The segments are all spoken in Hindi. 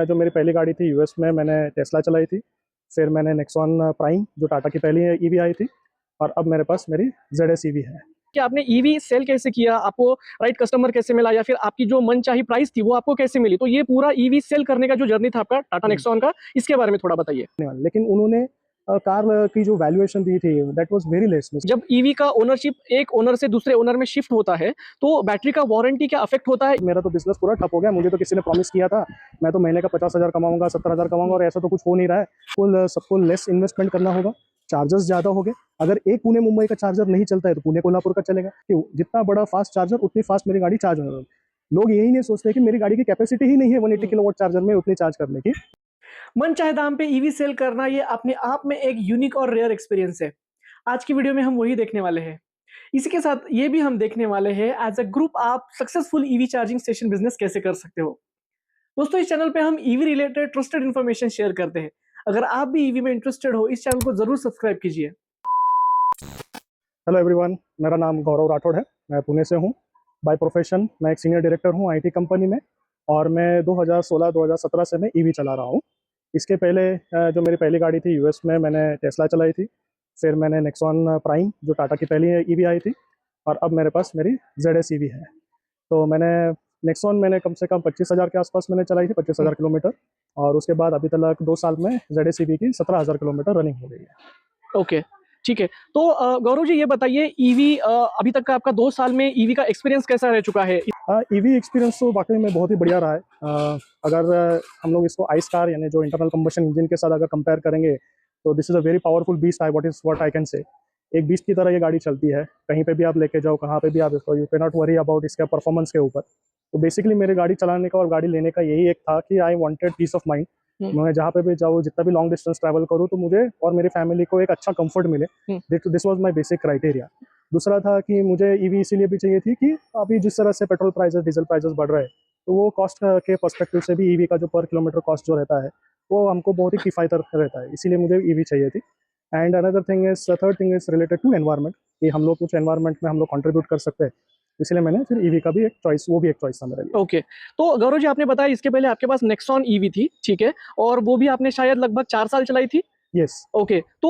जो मेरी पहली गाड़ी थी यूएस में मैंने टेस्ला चलाई थी। फिर मैंने नेक्सॉन प्राइम जो टाटा की पहली ईवी आई थी, और अब मेरे पास मेरी ZS ईवी है। कि आपने ईवी सेल कैसे किया, आपको राइट कस्टमर कैसे मिला, या फिर आपकी जो मनचाही प्राइस थी वो आपको कैसे मिली? तो ये पूरा ईवी सेल करने का जो जर्नी था आपका टाटा नेक्सॉन का, इसके बारे में थोड़ा बताइए। लेकिन उन्होंने कार की जो वैल्यूएशन दी थी दैट वाज वेरी लेस। जब ईवी का ओनरशिप एक ओनर से दूसरे ओनर में शिफ्ट होता है तो बैटरी का वारंटी क्या अफेक्ट होता है? मेरा तो बिजनेस पूरा ठप हो गया। मुझे तो किसी ने प्रॉमिस किया था मैं तो महीने का 50,000 कमाऊंगा, 70,000 कमाऊंगा, और ऐसा तो कुछ हो नहीं रहा है। सबको लेस इन्वेस्टमेंट करना होगा, चार्जर्स ज़्यादा हो गए। अगर एक पुणे मुंबई का चार्जर नहीं चलता है तो पुणे कोल्हापुर का चलेगा। क्यों? जितना बड़ा फास्ट चार्जर उतनी फास्ट मेरी गाड़ी चार्ज होने। लोग यही नहीं सोचते कि मेरी गाड़ी की कैपेसिटी ही नहीं है 180 किलोवाट चार्जर में उतनी चार्ज करने की। मन चाहे दाम पे ईवी सेल करना ये अपने आप में एक यूनिक और रेयर एक्सपीरियंस है। आज की वीडियो में हम वही देखने वाले हैं। इसी के साथ ये भी हम देखने वाले हैं एज अ ग्रुप आप successful EV charging station business कैसे कर सकते हो। दोस्तों, इस चैनल पे हम EV related trusted information share करते हैं। अगर आप भी ईवी में इंटरेस्टेड हो इस चैनल को जरूर सब्सक्राइब कीजिए। हेलो एवरीवन, मेरा नाम गौरव राठौड़ है। मैं पुणे से हूँ। बाय प्रोफेशन मैं एक सीनियर डायरेक्टर हूँ आईटी कंपनी में, और मैं 2016-2017 से मैं ईवी चला रहा हूँ। इसके पहले जो मेरी पहली गाड़ी थी यूएस में मैंने टेस्ला चलाई थी। फिर मैंने नेक्सॉन प्राइम जो टाटा की पहली ईवी आई थी, और अब मेरे पास मेरी ZS ईवी है। तो नेक्सॉन मैंने कम से कम 25,000 के आसपास मैंने चलाई थी, 25,000 किलोमीटर। और उसके बाद अभी तक 2 साल में ZS ईवी की 17,000 किलोमीटर रनिंग हो गई है। ओके, ठीक है। तो गौरव जी ये बताइए, ईवी अभी तक का आपका 2 साल में ईवी का एक्सपीरियंस कैसा रह चुका है? ईवी एक्सपीरियंस तो वाकई में बहुत ही बढ़िया रहा है। अगर हम लोग इसको आइस कार यानी जो इंटरनल कंबशन इंजन के साथ अगर कंपेयर करेंगे तो this is a very powerful beast. What I can say, एक बीस्ट की तरह ये गाड़ी चलती है। कहीं पे भी आप लेके जाओ, कहाँ पे भी आप इसको, you can not worry about इसके परफॉर्मेंस के ऊपर। तो बेसिकली मेरी गाड़ी चलाने का और गाड़ी लेने का यही एक था कि I wanted peace of mind. मैं जहाँ पे भी जाऊँ, जितना भी लॉन्ग डिस्टेंस ट्रैवल करूँ, तो मुझे और मेरी फैमिली को एक अच्छा कंफर्ट मिले। This was my basic criteria. दूसरा था कि मुझे ईवी इसीलिए भी चाहिए थी कि अभी जिस तरह से पेट्रोल प्राइसेस, डीजल प्राइसेस बढ़ रहे हैं, तो वो कॉस्ट के पर्सपेक्टिव से भी ईवी का जो पर किलोमीटर कॉस्ट जो रहता है वो हमको बहुत ही किफ़ायती रहता है। इसीलिए मुझे ईवी चाहिए थी। And another thing is, third thing is related to environment, कि हम लोग कुछ एनवायरनमेंट में हम लोग कंट्रीब्यूट कर सकते हैं। इसलिए मैंने फिर ईवी का भी एक चॉइस, वो भी एक चॉइस था मेरे लिए। ओके, तो गौरव जी आपने बताया इसके पहले आपके पास नेक्सॉन ईवी थी, ठीक है, और वो भी आपने शायद लगभग 4 साल चलाई थी। यस। ओके, तो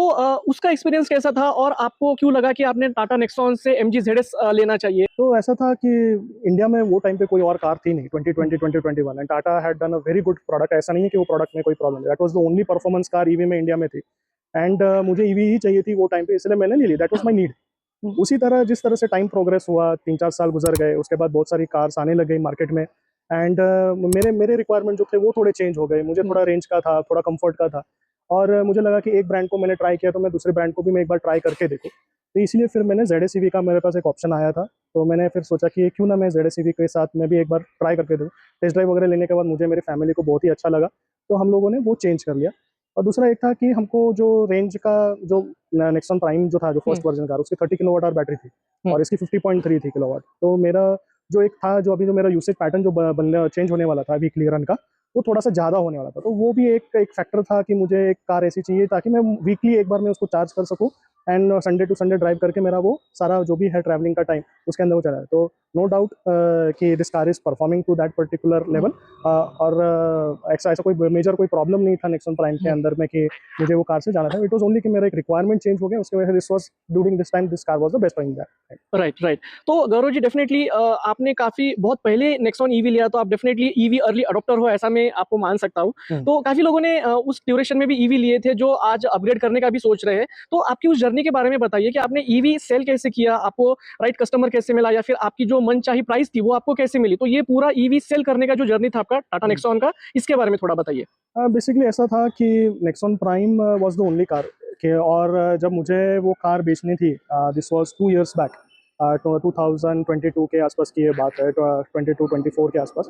उसका एक्सपीरियंस कैसा था और आपको क्यों लगा कि आपने टाटा नेक्सॉन से MG ZS लेना चाहिए? तो ऐसा था कि इंडिया में वो टाइम पे कोई और कार थी नहीं, 2020 2021, and Tata had done a very good product. ऐसा नहीं है कि वो प्रोडक्ट में कोई प्रॉब्लम है। That was the only performance car EV में इंडिया में थी। एंड मुझे ईवी ही चाहिए थी वो टाइम पे, इसलिए मैंने ले ली। That was my need. उसी तरह जिस तरह से टाइम प्रोग्रेस हुआ, 3-4 साल गुजर गए, उसके बाद बहुत सारी कार्स आने लग गई मार्केट में। एंड मेरे मेरे रिक्वायरमेंट जो थे वो थोड़े चेंज हो गए। मुझे थोड़ा रेंज का था, थोड़ा कंफर्ट का था, और मुझे लगा कि एक ब्रांड को मैंने ट्राई किया तो मैं दूसरे ब्रांड को भी मैं एक बार ट्राई करके देखूँ। तो इसलिए फिर मैंने ZS ईवी का मेरे पास एक ऑप्शन आया था। तो मैंने फिर सोचा कि क्यों ना मैं ZS ईवी के साथ मैं भी एक बार ट्राई करके दूँ। टेस्ट ड्राइव वगैरह लेने के बाद मुझे, मेरी फैमिली को बहुत ही अच्छा लगा, तो हम लोगों ने वो चेंज कर लिया। और दूसरा एक था कि हमको जो रेंज का, जो नेक्सॉन प्राइम जो था, जो फर्स्ट वर्जन का, उसकी 30 किलोवाट आवर बैटरी थी और इसकी 50.3 थी किलोवाट। तो मेरा जो एक था, जो अभी जो मेरा यूसेज पैटर्न जो चेंज होने वाला था वीकली रन का, वो थोड़ा सा ज़्यादा होने वाला था। तो वो भी एक फैक्टर था कि मुझे एक कार ऐसी चाहिए ताकि मैं वीकली एक बार मैं उसको चार्ज कर सकूँ, and Sunday to Sunday drive करके मेरा वो सारा जो भी है ट्रैवलिंग का टाइम उसके अंदर वो चला है। तो नो डाउट कि this car is performing to that particular level. और ऐसा कोई मेजर कोई प्रॉब्लम नहीं था नेक्सॉन प्राइम के अंदर में कि मुझे वो कार से जाना था। इट वाज ओनली कि मेरा एक रिक्वायरमेंट चेंज हो गया, उसके वजह से this was during this time this car was the best in that. Right, right. तो गौरव जी डेफिनेटली आपने काफ़ी बहुत पहले नेक्सॉन ईवी लिया, तो आप डेफिनेटली ईवी अर्ली अडॉप्टर हो, ऐसा मैं आपको मान सकता हूँ। तो काफ़ी लोगों ने उस ड्यूरेशन में भी ईवी लिए थे जो आज अपग्रेड करने का भी सोच रहे हैं। तो आपकी उस जर्नी के बारे में बताइए कि आपने ईवी सेल कैसे किया, आपको राइट कस्टमर कैसे मिला, या फिर आपकी जो मनचाही प्राइस थी वो आपको कैसे मिली? तो ये पूरा ईवी सेल करने का जो जर्नी था आपका टाटा नेक्सॉन का, इसके बारे में थोड़ा बताइए। बेसिकली ऐसा था कि Nexon prime was the only car के, और जब मुझे वो कार बेचनी थी, दिस वाज 2 इयर्स बैक, 2022 के आसपास की ये बात है, 22-24 के आसपास।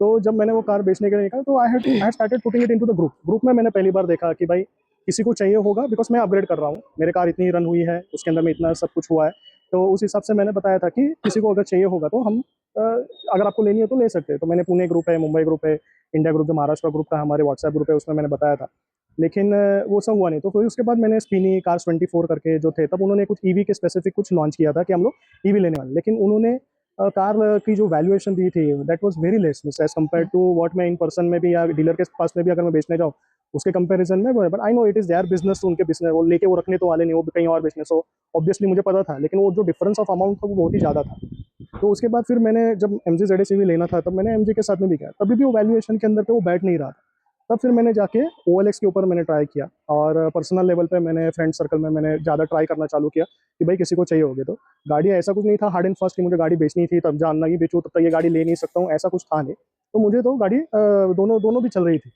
तो जब मैंने वो कार बेचने के लिए निकला तो I had started putting it into the group में मैंने पहली बार देखा कि भाई किसी को चाहिए होगा, बिकॉज मैं अपग्रेड कर रहा हूँ, मेरे कार इतनी रन हुई है, उसके अंदर में इतना सब कुछ हुआ है। तो उस हिसाब से मैंने बताया था कि किसी को अगर चाहिए होगा तो हम अगर आपको लेनी है तो ले सकते हैं। तो मैंने पुणे ग्रुप है, मुंबई ग्रुप है, इंडिया ग्रुप, जो महाराष्ट्र ग्रुप का हमारे व्हाट्सएप ग्रुप है, उसमें मैंने बताया था। लेकिन वो सब हुआ नहीं। तो फिर उसके बाद मैंने स्पिनी कार्स 24 करके जो थे, तब उन्होंने कुछ ईवी के स्पेसिफिक कुछ लॉन्च किया था कि हम लोग ईवी लेने वाले। लेकिन उन्होंने कार की जो वैल्यूएशन दी थी that was very less as compare to what मैं इन पर्सन में भी या डीलर के पास में भी अगर मैं बेचने जाऊँ उसके कंपैरिजन में। But I know it is their business, उनके बिजनेस वो लेके वो रखने तो वाले नहीं, वो कहीं और बिजनेस हो, ऑब्वियसली मुझे पता था, लेकिन वो जो डिफरेंस ऑफ अमाउंट था वो बहुत ही ज़्यादा था। तो उसके बाद फिर मैंने जब MG ZS लेना था तब मैंने MG के साथ में भी किया, तभी भी वो वैल्यूएशन के अंदर पे वो बैठ नहीं रहा था। तब फिर मैंने जाके OLX के ऊपर मैंने ट्राई किया और पर्सनल लेवल पे मैंने फ्रेंड सर्कल में मैंने ज़्यादा ट्राई करना चालू किया कि भाई किसी को चाहिए होगी तो गाड़ी। ऐसा कुछ नहीं था हार्ड एंड फास्ट कि मुझे गाड़ी बेचनी थी तब जानना ही बेचूँ तब तक ये गाड़ी ले नहीं सकता हूँ, ऐसा कुछ था नहीं। तो मुझे तो गाड़ी दोनों दोनों भी चल रही थी।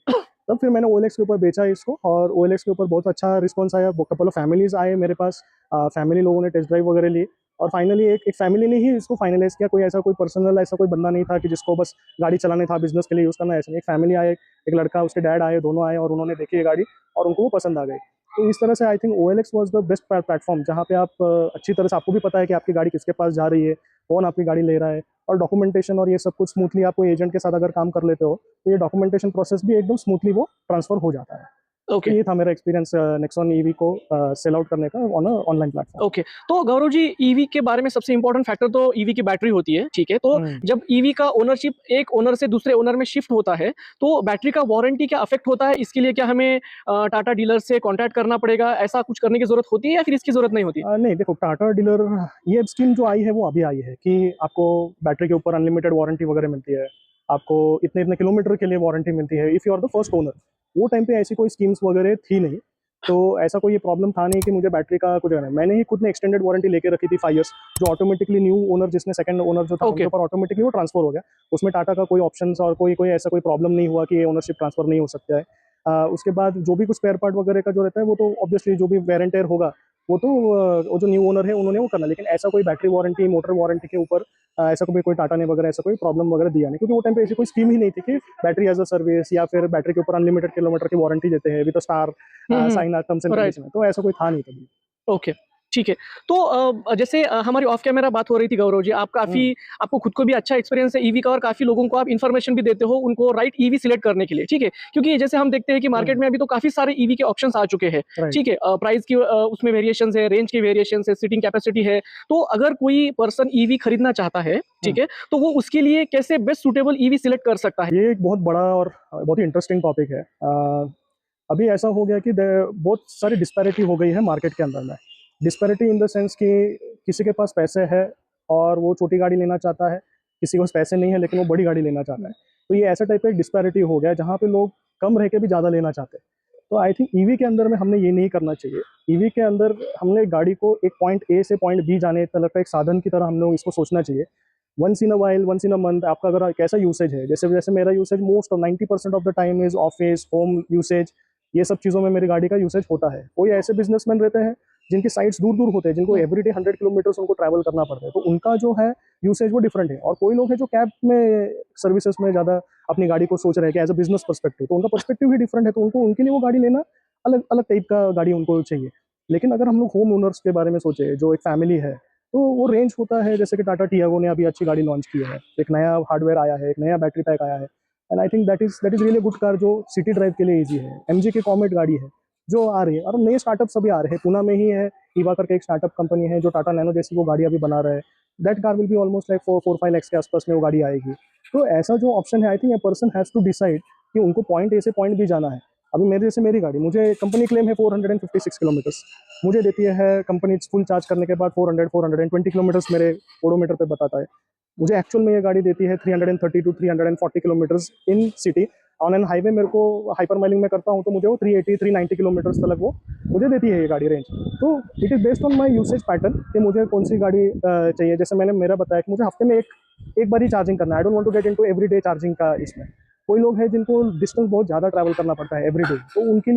तब फिर मैंने OLX के ऊपर बेचा इसको और OLX के ऊपर बहुत अच्छा रिस्पॉन्स आया, कपल ऑफ फैमिलीज आए मेरे पास, फैमिली लोगों ने टेस्ट ड्राइव वगैरह ली और फाइनली एक फैमिली ने ही इसको फाइनलाइज किया। कोई ऐसा कोई पर्सनल ऐसा कोई बंदा नहीं था कि जिसको बस गाड़ी चलाने था, बिजनेस के लिए यूज़ करना, ऐसा नहीं। एक फैमिली आए, एक लड़का उसके डैड आए, दोनों आए और उन्होंने देखी ये गाड़ी और उनको वो पसंद आ गई। तो इस तरह से I think OLX was the best platform जहाँ पे आप अच्छी तरह से आपको भी पता है कि आपकी गाड़ी किसके पास जा रही है, कौन आपकी गाड़ी ले रहा है, और डॉक्यूमेंटेशन और ये सब कुछ स्मूथली आपको एजेंट के साथ अगर काम कर लेते हो तो ये डॉक्यूमेंटेशन प्रोसेस भी एकदम स्मूथली वो ट्रांसफर हो जाता है। तो ओके ये था मेरा एक्सपीरियंस नेक्सॉन ईवी को सेल आउट करने का ऑन ऑनलाइन प्लेटफॉर्म। ओके। तो गौरव जी, ईवी के बारे में सबसे इंपॉर्टेंट फैक्टर तो ईवी की बैटरी होती है, ठीक है? तो जब ईवी का ओनरशिप एक ओनर से दूसरे ओनर में शिफ्ट होता है तो बैटरी का वारंटी क्या अफेक्ट होता है? इसके लिए क्या हमें टाटा डीलर से कॉन्टैक्ट करना पड़ेगा? ऐसा कुछ करने की जरूरत होती है या फिर इसकी जरूरत नहीं होती? नहीं देखो, टाटा डीलर ये स्कीम जो आई है वो अभी आई है कि आपको बैटरी के ऊपर अनलिमिटेड वारंटी वगैरह मिलती है, आपको इतने इतने किलोमीटर के लिए वारंटी मिलती है if you are the first owner. वो टाइम पे ऐसी कोई स्कीम्स वगैरह थी नहीं, तो ऐसा कोई प्रॉब्लम था नहीं कि मुझे बैटरी का कुछ है। मैंने ही खुद ने एक्सटेंडेड वारंटी लेके रखी थी 5 इयर्स, जो ऑटोमेटिकली न्यू ओनर जिसने सेकंड ओनर जो था Okay. उनके ऊपर ऑटोमेटिकली वो ट्रांसफर हो गया। उसमें टाटा का कोई ऑप्शंस और कोई कोई ऐसा कोई प्रॉब्लम नहीं हुआ कि ये ओनरशिप ट्रांसफर नहीं हो सकता है। उसके बाद जो भी कुछ स्पेयर पार्ट वगैरह का जो रहता है वो तो ऑब्वियसली जो भी वेयर एंड टेयर होगा वो तो वो जो न्यू ओनर है उन्होंने वो करना, लेकिन ऐसा कोई बैटरी वारंटी, मोटर वारंटी के ऊपर ऐसा कोई टाटा ने वगैरह ऐसा कोई प्रॉब्लम वगैरह दिया नहीं, क्योंकि वो टाइम पे ऐसी कोई स्कीम ही नहीं थी कि बैटरी एज अ सर्विस या फिर बैटरी के ऊपर अनलिमिटेड किलोमीटर की वारंटी देते हैं with star sign terms and Right. Condition, तो ऐसा कोई था नहीं कभी। ओके, ठीक है। तो जैसे हमारी ऑफ कैमरा बात हो रही थी गौरव जी, आप काफ़ी आपको खुद को भी अच्छा एक्सपीरियंस है ईवी का और काफ़ी लोगों को आप इन्फॉर्मेशन भी देते हो उनको राइट ईवी सिलेक्ट करने के लिए, ठीक है? क्योंकि जैसे हम देखते हैं कि मार्केट में अभी तो काफ़ी सारे ईवी के ऑप्शंस आ चुके हैं, Right. ठीक है? प्राइस की उसमें वेरिएशंस है, रेंज की वेरिएशंस है, सीटिंग कैपेसिटी है। तो अगर कोई पर्सन ईवी खरीदना चाहता है, ठीक है? तो वो उसके लिए कैसे बेस्ट सूटेबल ईवी सिलेक्ट कर सकता है? ये एक बहुत बड़ा और बहुत ही इंटरेस्टिंग टॉपिक है। अभी ऐसा हो गया कि बहुत सारी डिस्पैरिटी हो गई है मार्केट के अंदर में। डिस्पैरिटी इन द सेंस कि किसी के पास पैसे है और वो छोटी गाड़ी लेना चाहता है, किसी के पास पैसे नहीं है लेकिन वो बड़ी गाड़ी लेना चाहता है। तो ये ऐसा टाइप का एक डिस्पैरिटी हो गया जहाँ पे लोग कम रह के भी ज़्यादा लेना चाहते हैं। तो आई थिंक ईवी के अंदर में हमने ये नहीं करना चाहिए। ईवी के अंदर हमने गाड़ी को एक पॉइंट ए से पॉइंट बी जाने तक का एक साधन की तरह हम लोग इसको सोचना चाहिए। Once in a while, once in a month आपका अगर कैसा यूसेज है, जैसे जैसे मेरा usage most of 90% of the time is office, home usage, ये सब चीज़ों में मेरी गाड़ी का यूसेज होता है। कोई ऐसे बिजनेसमैन रहते हैं जिनकी साइट्स दूर दूर होते हैं, जिनको एवरीडे 100 किलोमीटर्स उनको ट्रैवल करना पड़ता है, तो उनका जो है यूसेज वो डिफरेंट है। और कोई लोग हैं जो कैब में सर्विसेज में ज़्यादा अपनी गाड़ी को सोच रहे हैं कि एज अ बिजनेस पर्सपेक्टिव, तो उनका पर्सपेक्टिव ही डिफरेंट है, तो उनको उनके लिए वो गाड़ी लेना अलग अलग टाइप का गाड़ी उनको चाहिए। लेकिन अगर हम लोग होम ओनर्स के बारे में सोचें, जो एक फैमिली है, तो वो रेंज होता है। जैसे कि टाटा टियागो ने अभी अच्छी गाड़ी लॉन्च की है, एक नया हार्डवेयर आया है, एक नया बैटरी पैक आया है, and I think that is really good car जो सिटी ड्राइव के लिए ईजी है। MG की कॉमेट गाड़ी है जो आ रही है, और नए स्टार्टअप्स अभी आ रहे हैं। पुणे में ही है ईवा करके एक स्टार्टअप कंपनी है जो टाटा नैनो जैसी वो गाड़ी अभी बना रहा है। That car will be almost like 4-5 lakh के आसपास में वो गाड़ी आएगी। तो ऐसा जो ऑप्शन है, I think a person has to decide कि उनको पॉइंट ए से पॉइंट बी जाना है। अभी मेरे जैसे मेरी गाड़ी, मुझे कंपनी क्लेम है 456 किलोमीटर्स, मुझे देती है कंपनी फुल चार्ज करने के बाद 420 किलोमीटर्स मेरे ओडोमीटर पे बताता है। मुझे एक्चुअल में ये गाड़ी देती है 330 to 340 kilometres in city. On an highway मेरे को हाइपर माइलिंग में करता हूँ तो मुझे वो 380-390 किलोमीटर्स तक वो मुझे देती है ये गाड़ी रेंज। तो it is based on my usage pattern कि मुझे कौन सी गाड़ी चाहिए। जैसे मैंने मेरा बताया कि मुझे हफ्ते में एक बार ही चार्जिंग करना है। I don't want to get into everyday charging का इसमें। कोई लोग हैं जिनको डिस्टेंस बहुत ज़्यादा ट्रैवल करना पड़ता है एवरीडे, तो उनके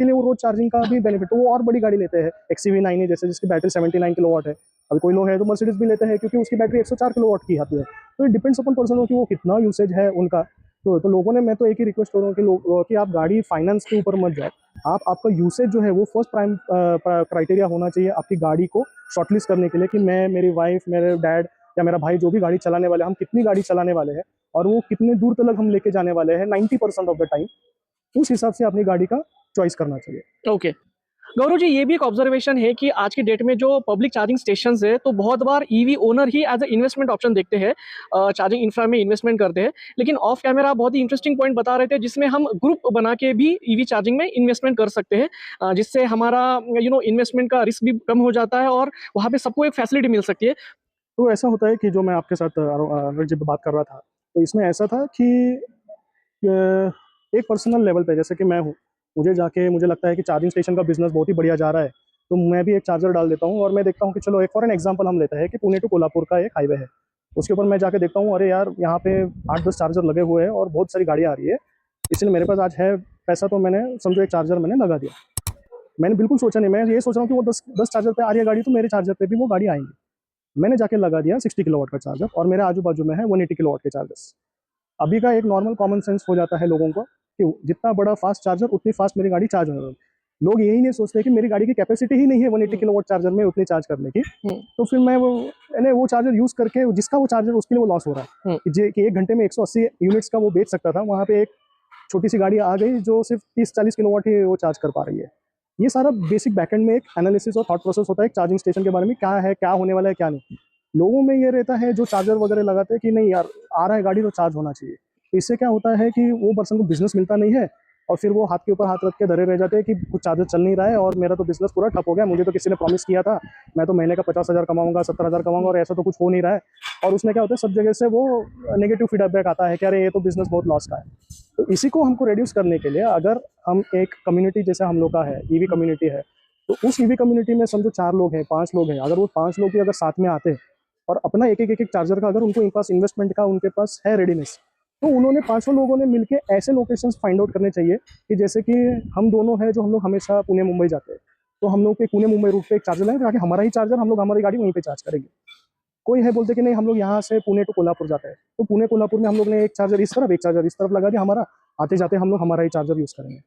लिए वो रोज चार्जिंग का भी बेनिफिट, तो वो और बड़ी गाड़ी लेते हैं। XCV9 जैसे जिसकी बैटरी 79 किलोवाट है। अभी कोई लोग है तो मर्सिडीज भी लेते हैं क्योंकि उसकी बैटरी 104 किलोवाट की आती है। तो इट डिपेंड्स अपन पर्सन हो कि वो कितना यूसेज है उनका। तो लोगों ने, मैं तो एक ही रिक्वेस्ट कर रहा हूँ कि आप गाड़ी फाइनेंस के ऊपर मत जाओ। आपका यूसेज जो है वो फर्स्ट प्राइम क्राइटेरिया होना चाहिए आपकी गाड़ी को शॉर्टलिस्ट करने के लिए, कि मैं, मेरी वाइफ, मेरे डैड या मेरा भाई जो भी गाड़ी चलाने वाले, हम कितनी गाड़ी चलाने वाले हैं और वो कितने दूर तक हम लेके जाने वाले हैं 90% ऑफ द टाइम, उस हिसाब से अपनी गाड़ी का चॉइस करना चाहिए। ओके। गौरव जी, ये भी एक ऑब्जर्वेशन है कि आज की डेट में जो पब्लिक चार्जिंग स्टेशंस है, तो बहुत बार ईवी ओनर ही एज अ इन्वेस्टमेंट ऑप्शन देखते हैं, चार्जिंग इंफ्रा में इन्वेस्टमेंट करते हैं। लेकिन ऑफ कैमरा आप बहुत ही इंटरेस्टिंग पॉइंट बता रहे थे, जिसमें हम ग्रुप बना के भी ईवी चार्जिंग में इन्वेस्टमेंट कर सकते हैं, जिससे हमारा इन्वेस्टमेंट का रिस्क भी कम हो जाता है और वहाँ पे सबको एक फैसिलिटी मिल सकती है। तो ऐसा होता है कि जो मैं आपके साथ जब बात कर रहा था, तो इसमें ऐसा था कि एक पर्सनल लेवल पे, जैसे कि मैं हूँ, मुझे लगता है कि चार्जिंग स्टेशन का बिजनेस बहुत ही बढ़िया जा रहा है, तो मैं भी एक चार्जर डाल देता हूँ और मैं देखता हूँ कि चलो एक फॉर एन एग्जांपल हम लेते हैं कि पुणे टू कोल्हापुर का एक हाईवे है, उसके ऊपर मैं जाके देखता हूँ, अरे यार यहाँ पे 8-10 चार्जर लगे हुए हैं और बहुत सारी गाड़ियाँ आ रही है, इसलिए मेरे पास आज है पैसा, तो मैंने समझो एक चार्जर मैंने लगा दिया। मैंने बिल्कुल सोचा नहीं, मैं ये सोच रहा हूँ कि वो 10 चार्जर पे आ रही है गाड़ी, तो मेरे चार्जर पे भी वो गाड़ी आएंगी। मैंने जाके लगा दिया 60 किलोवाट का चार्जर और मेरे आजू बाजू में है 180 किलोवाट के चार्जर्स। अभी का एक नॉर्मल कॉमन सेंस हो जाता है लोगों को कि जितना बड़ा फास्ट चार्जर उतनी फास्ट मेरी गाड़ी चार्ज होने लगी। लोग यही नहीं सोचते कि मेरी गाड़ी की कैपेसिटी ही नहीं है 180 किलोवाट चार्जर में उतनी चार्ज करने की, तो फिर मैं वो चार्जर यूज करके, जिसका वो चार्जर उसके लिए वो लॉस हो रहा है कि 1 घंटे में 180 यूनिट्स का वो बेच सकता था, वहाँ पे एक छोटी सी गाड़ी आ गई जो सिर्फ 30-40 किलोवाट ही वो चार्ज कर पा रही है। ये सारा बेसिक बैकएंड में एक एनालिसिस और थॉट प्रोसेस होता है एक चार्जिंग स्टेशन के बारे में, क्या है, क्या होने वाला है, क्या नहीं। लोगों में ये रहता है जो चार्जर वगैरह लगाते हैं कि नहीं यार आ रहा है गाड़ी तो चार्ज होना चाहिए, तो इससे क्या होता है कि वो पर्सन को बिजनेस मिलता नहीं है और फिर वो हाथ के ऊपर हाथ रख के धरे रह जाते हैं कि कुछ चार्जर चल नहीं रहा है और मेरा तो बिजनेस पूरा ठप हो गया, मुझे तो किसी ने प्रॉमिस किया था मैं तो महीने का 50,000 कमाऊंगा, 70,000 कमाऊंगा और ऐसा तो कुछ हो नहीं रहा है। और उसमें क्या होता है, सब जगह से वो नेगेटिव फीडबैक आता है कि अरे ये तो बिजनेस बहुत लॉस का है। तो इसी को हमको रिड्यूस करने के लिए अगर हम एक कम्युनिटी जैसे हम लोग का है, ईवी कम्युनिटी है, तो उस ईवी कम्युनिटी में समझो 4 लोग हैं, 5 लोग हैं, अगर वो 5 लोग भी अगर साथ में आते और अपना एक चार्जर का अगर उनके पास इन्वेस्टमेंट का उनके पास है रेडीनेस, तो उन्होंने 500 लोगों ने मिलके ऐसे लोकेशंस फाइंड आउट करने चाहिए कि जैसे कि हम दोनों हैं जो हम लोग हमेशा पुणे मुंबई जाते हैं, तो हम लोग के पुणे मुंबई रूट पे एक चार्जर लगाएंगे ताकि हमारा ही चार्जर हम लोग हमारी गाड़ी वहीं पे चार्ज करेंगे। कोई है बोलते कि नहीं हम लोग यहाँ से पुणे टू कोल्हापुर जाते हैं, तो पुणे कोल्हापुर में हम लोग ने एक चार्जर इस तरफ एक चार्जर इस तरफ लगा दिया, हमारा आते जाते हम लोग हमारा ही चार्जर यूज़ करेंगे।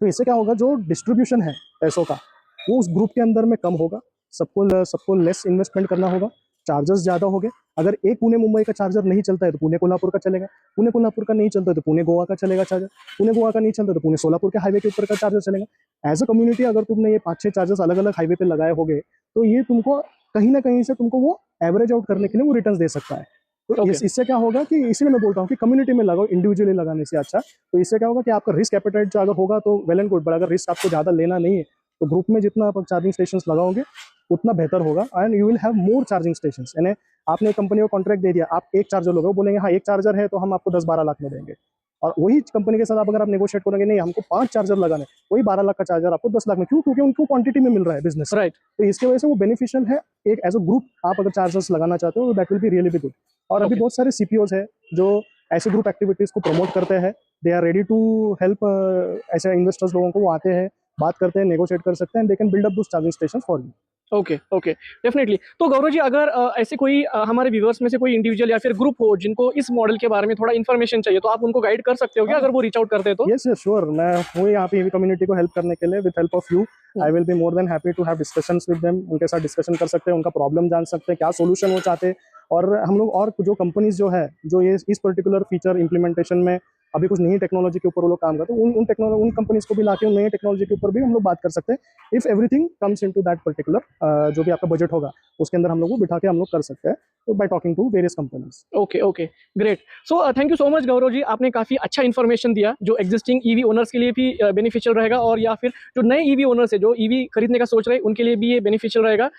तो इससे क्या होगा, जो डिस्ट्रीब्यूशन है पैसों का वो उस ग्रुप के अंदर में कम होगा, सबको लेस इन्वेस्टमेंट करना होगा, चार्जर्स ज़्यादा हो गए। अगर एक पुणे मुंबई का चार्जर नहीं चलता है तो पुणे कोल्हापुर का चलेगा, पुणे कोल्हापुर का नहीं चलता है तो पुणे गोवा का चलेगा चार्जर, पुणे गोवा का नहीं चलता तो पुणे सोलापुर के हाईवे के ऊपर का चार्जर चलेगा। एज अ कम्युनिटी अगर तुमने ये 5-6 चार्जर्स अलग अलग हाईवे पे लगाए होंगे तो ये तुमको कहीं ना कहीं से तुमको वो एवरेज आउट करने के लिए वो रिटर्न दे सकता है। तो इससे क्या होगा कि इसलिए मैं बोलता हूँ कि कम्युनिटी में लगाओ इंडिविजुअली लगाने से अच्छा। तो इससे क्या होगा कि आपका रिस्क एपेटाइट जो अगर होगा तो वेल एंड गुड, बट अगर रिस्क आपको ज़्यादा लेना नहीं है तो ग्रुप में जितना आप चार्जिंग स्टेशन लगाओगे उतना बेहतर होगा and you will have more charging station. यानी आपने कंपनी को कॉन्ट्रैक्ट दे दिया, आप एक चार्जर लोगे, वो बोलेंगे हाँ एक चार्जर है तो हम आपको 10-12 लाख में देंगे, और वही कंपनी के साथ आप अगर आप नेगोशिएट करोगे नहीं हमको 5 चार्जर लगाने, वही 12 लाख का चार्जर आपको 10 लाख में, क्यों? क्योंकि उनको क्वांटिटी में मिल रहा है बिजनेस, राइट। तो इसकी वजह से वो बेनिफिशियल है। एक एज अ ग्रुप आप अगर चार्जर्स लगाना चाहते हो that will be really be good. और अभी बहुत सारे सीपीओज है जो ऐसे ग्रुप एक्टिविटीज को प्रमोट करते हैं, they are ready to help ऐसे इन्वेस्टर्स लोगों को, वो आते हैं बात करते हैं, नेगोशिएट कर सकते हैं, they can build up those charging station for you. Okay, okay, definitely. तो गौरव जी, अगर ऐसे कोई हमारे व्यूअर्स में से कोई इंडिविजुअल या फिर ग्रुप हो जिनको इस मॉडल के बारे में थोड़ा इन्फॉर्मेशन चाहिए, तो आप उनको गाइड कर सकते हो क्या अगर वो रीच आउट करते हैं तो? यस श्योर, मैं हूँ यहाँ पे कम्युनिटी को हेल्प करने के लिए। With help of you I will be more than happy to have discussions with them. उनके साथ डिस्कशन कर सकते हैं, उनका प्रॉब्लम जान सकते हैं, क्या सोल्यूशन वो चाहते हैं, और हम लोग और जो कंपनीज जो है जो ये इस पर्टिकुलर फीचर इंप्लीमेंटेशन में अभी कुछ नई टेक्नोलॉजी के ऊपर वो लोग काम करते हैं, उन कंपनीज को भी लाके उन नई टेक्नोलॉजी के ऊपर भी हम लोग बात कर सकते हैं। If everything comes into that particular जो भी आपका बजट होगा उसके अंदर हम लोग को बिठा के हम लोग कर सकते हैं, तो by talking to various companies. Okay, okay, great. So thank you so much Gaurav ji, आपने काफ़ी अच्छा इन्फॉर्मेशन दिया जो एग्जिस्टिंग ईवी ओनर्स के लिए भी बेनिफिशियल रहेगा, और या फिर जो नए ईवी ओनर्स है जो ईवी खरीदने का सोच रहे हैं उनके लिए भी ये बेनिफिशियल रहेगा।